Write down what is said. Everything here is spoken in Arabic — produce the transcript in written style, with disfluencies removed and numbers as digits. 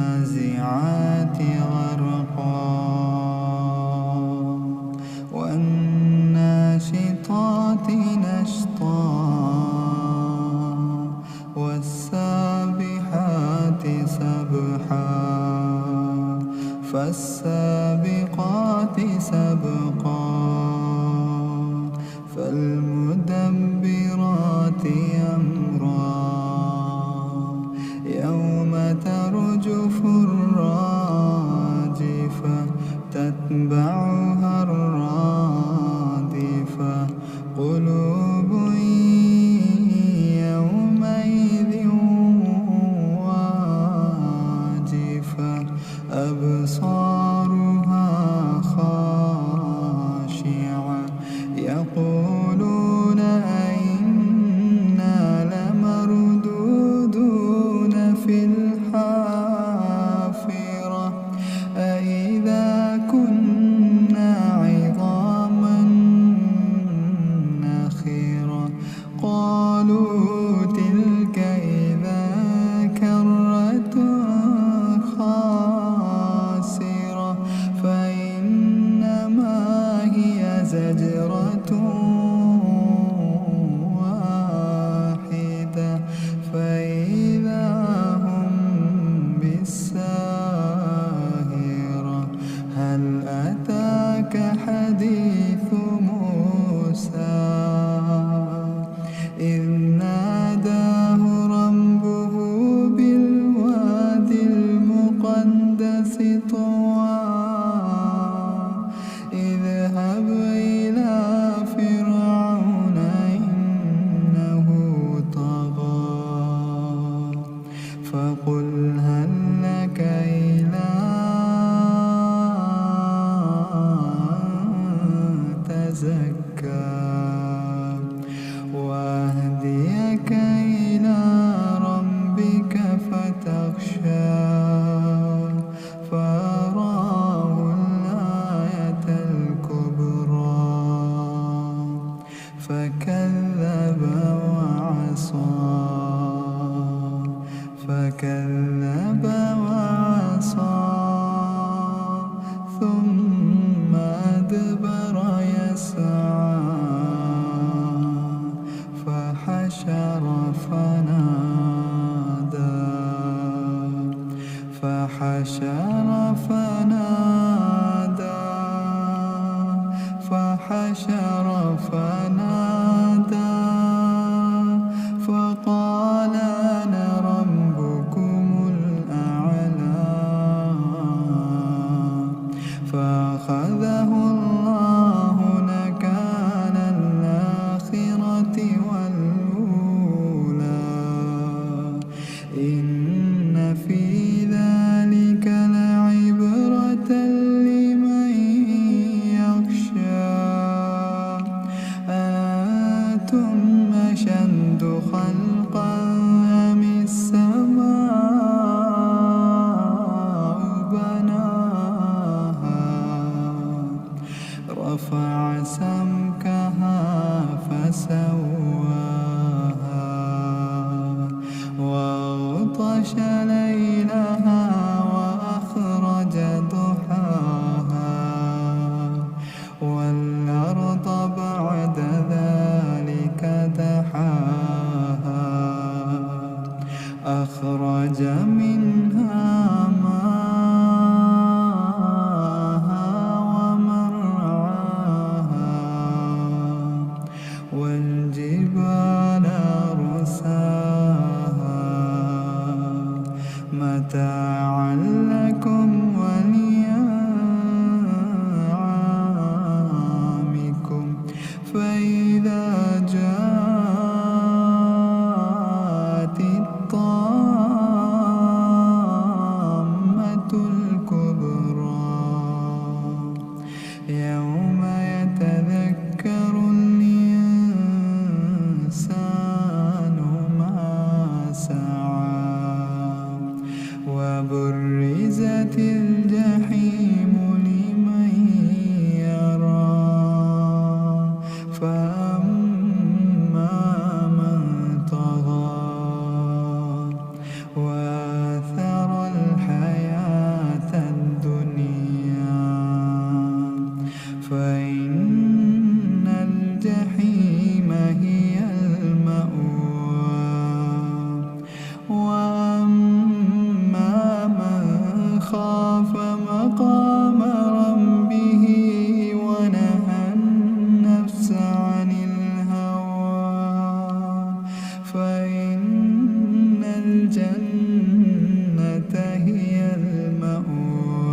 والنازعات غرقا والناشطات نشطا والسابحات سبحا فالسابقات سبقا فالمدبرات أمرا يوم ترجف الراجفة تتبعها الرادفة قلوب يومئذ واجفة أبصارها خاشعة يقولون أئنا لمردودون في الحافرة أئذا كنا عظاما نخرة قالوا تلك إذا كرة خاسرة فإنما هي زجرة واحدة فإذا هم بالساهرة هل أتاك حديث موسى إذ ناداه ربه بالواد المقدس طوى اذهب إلى فرعون إنه طغى فقل هل لك إلى تزكى وأهديك إلى ربك فتخشى فأراه الآية الكبرى فكذب وعصى ثم أدبر يسعى فحشر فنادى فقال أنا ربكم الأعلى فأخذه الله نكال الآخرة والأولى إن في ذلك لعبرة لمن يخشى أأنتم أشد خلقا أم السماء بناها رفع سمكها فسواها وأغطش ليلها وأخرج ضحاها والأرض بعد ذلك دحاها أخرج منها ماءها ومرعاها والجبال أرساها متاعا لكم ولأنعامكم فإذا جاءت الطامة الكبرى يوم يتذكر الإنسان ما سعى وبرزت الجحيم لمن يرى فأما من طغى الجنة هي المأوى